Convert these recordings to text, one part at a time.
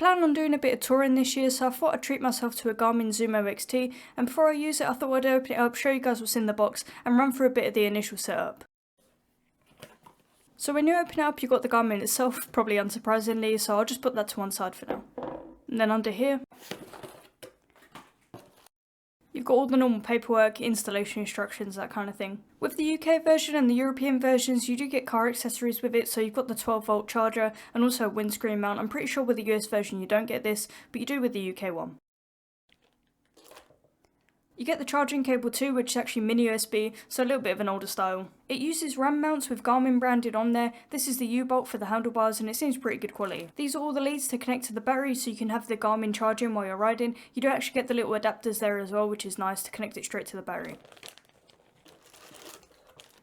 plan on doing a bit of touring this year, so I thought I'd treat myself to a Garmin Zumo XT, and before I use it I thought I'd open it up, show you guys what's in the box, and run through a bit of the initial setup. So when you open it up, you've got the Garmin itself, probably unsurprisingly, so I'll just put that to one side for now. And then under here, you've got all the normal paperwork, installation instructions, that kind of thing. With the UK version and the European versions, you do get car accessories with it, so you've got the 12-volt charger and also a windscreen mount. I'm pretty sure with the US version you don't get this, but you do with the UK one. You get the charging cable too, which is actually mini USB, so a little bit of an older style. It uses RAM mounts with Garmin branded on there. This is the U-bolt for the handlebars and it seems pretty good quality. These are all the leads to connect to the battery so you can have the Garmin charging while you're riding. You do actually get the little adapters there as well, which is nice to connect it straight to the battery.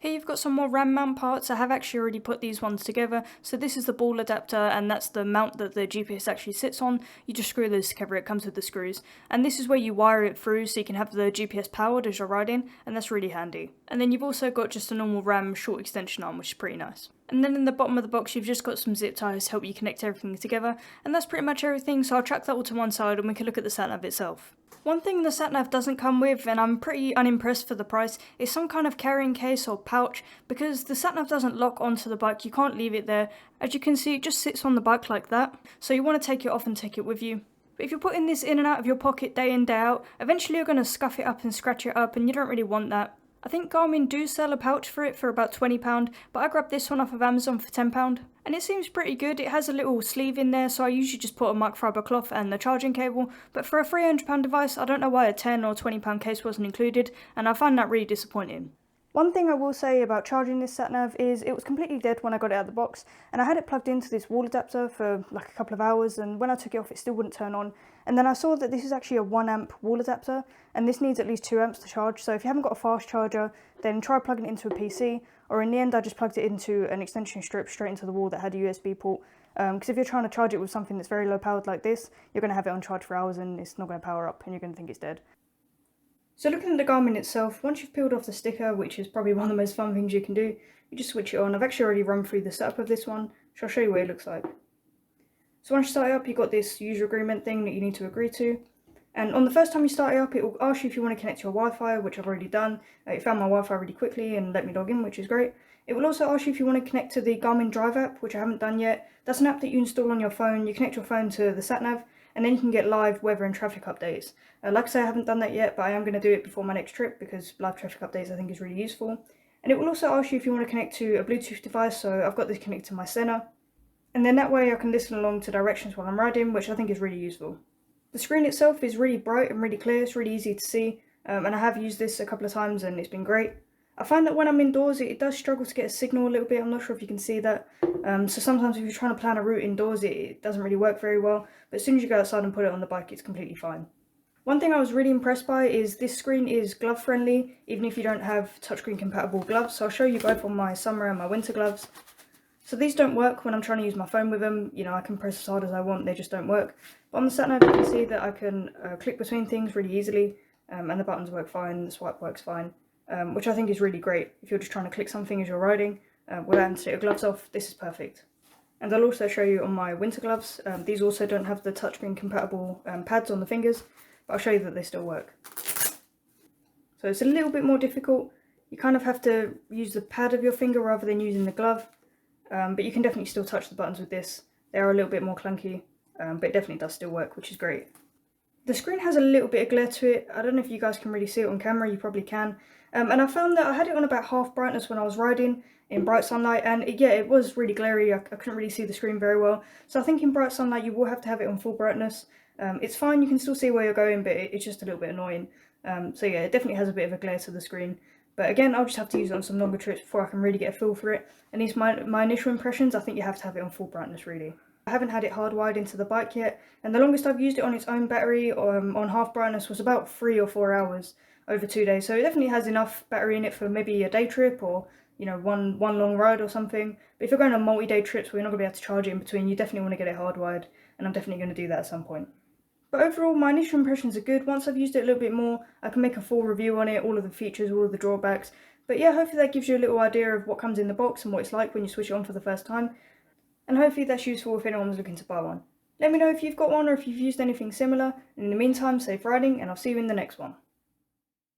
Here you've got some more RAM mount parts. I have actually already put these ones together. So this is the ball adapter and that's the mount that the GPS actually sits on. You just screw those together, it comes with the screws. And this is where you wire it through so you can have the GPS powered as you're riding, and that's really handy. And then you've also got just a normal RAM short extension arm, which is pretty nice. And then in the bottom of the box you've just got some zip ties to help you connect everything together, and that's pretty much everything, so I'll chuck that all to one side and we can look at the Satnav itself. One thing the Satnav doesn't come with, and I'm pretty unimpressed for the price, is some kind of carrying case or pouch, because the Satnav doesn't lock onto the bike, you can't leave it there. As you can see, it just sits on the bike like that, so you want to take it off and take it with you. But if you're putting this in and out of your pocket day in day out, eventually you're going to scuff it up and scratch it up, and you don't really want that. I think Garmin do sell a pouch for it for about £20, but I grabbed this one off of Amazon for £10. And it seems pretty good. It has a little sleeve in there, so I usually just put a microfiber cloth and the charging cable. But for a £300 device, I don't know why a £10 or £20 case wasn't included, and I find that really disappointing. One thing I will say about charging this Satnav is it was completely dead when I got it out of the box, and I had it plugged into this wall adapter for like a couple of hours, and when I took it off it still wouldn't turn on. And then I saw that this is actually a 1 amp wall adapter, and this needs at least 2 amps to charge, so if you haven't got a fast charger then try plugging it into a PC, or in the end I just plugged it into an extension strip straight into the wall that had a USB port, because if you're trying to charge it with something that's very low powered like this, you're going to have it on charge for hours and it's not going to power up and you're going to think it's dead. So looking at the Garmin itself, once you've peeled off the sticker, which is probably one of the most fun things you can do, you just switch it on. I've actually already run through the setup of this one, so I'll show you what it looks like. So once you start it up, you've got this user agreement thing that you need to agree to. And on the first time you start it up, it will ask you if you want to connect to your Wi-Fi, which I've already done. It found my Wi-Fi really quickly and let me log in, which is great. It will also ask you if you want to connect to the Garmin Drive app, which I haven't done yet. That's an app that you install on your phone. You connect your phone to the Satnav, and then you can get live weather and traffic updates. Like I say, I haven't done that yet, but I am going to do it before my next trip because live traffic updates I think is really useful. And it will also ask you if you want to connect to a Bluetooth device, so I've got this connected to my Senna. And then that way I can listen along to directions while I'm riding, which I think is really useful. The screen itself is really bright and really clear, it's really easy to see, and I have used this a couple of times and it's been great. I find that when I'm indoors it does struggle to get a signal a little bit, I'm not sure if you can see that. So sometimes if you're trying to plan a route indoors it doesn't really work very well, but as soon as you go outside and put it on the bike it's completely fine. One thing I was really impressed by is this screen is glove friendly, even if you don't have touchscreen compatible gloves, so I'll show you both on my summer and my winter gloves. So these don't work when I'm trying to use my phone with them, you know, I can press as hard as I want, they just don't work. But on the Satnav you can see that I can click between things really easily, and the buttons work fine, the swipe works fine, which I think is really great. If you're just trying to click something as you're riding, without having to take your gloves off, this is perfect. And I'll also show you on my winter gloves, these also don't have the touchscreen compatible pads on the fingers, but I'll show you that they still work. So it's a little bit more difficult, you kind of have to use the pad of your finger rather than using the glove. But you can definitely still touch the buttons with this. They are a little bit more clunky, but it definitely does still work, which is great. The screen has a little bit of glare to it. I don't know if you guys can really see it on camera, you probably can. And I found that I had it on about half brightness when I was riding in bright sunlight, and yeah, it was really glary. I couldn't really see the screen very well. So I think in bright sunlight you will have to have it on full brightness. It's fine, you can still see where you're going, but it's just a little bit annoying. So yeah, it definitely has a bit of a glare to the screen. But again, I'll just have to use it on some longer trips before I can really get a feel for it. And these my initial impressions, I think you have to have it on full brightness really. I haven't had it hardwired into the bike yet, and the longest I've used it on its own battery on half brightness was about 3 or 4 hours over 2 days. So it definitely has enough battery in it for maybe a day trip or, you know, one long ride or something. But if you're going on multi-day trips where you're not going to be able to charge it in between, you definitely want to get it hardwired, and I'm definitely going to do that at some point. But overall, my initial impressions are good. Once I've used it a little bit more, I can make a full review on it, all of the features, all of the drawbacks. But yeah, hopefully that gives you a little idea of what comes in the box and what it's like when you switch it on for the first time. And hopefully that's useful if anyone's looking to buy one. Let me know if you've got one or if you've used anything similar. In the meantime, safe riding, and I'll see you in the next one.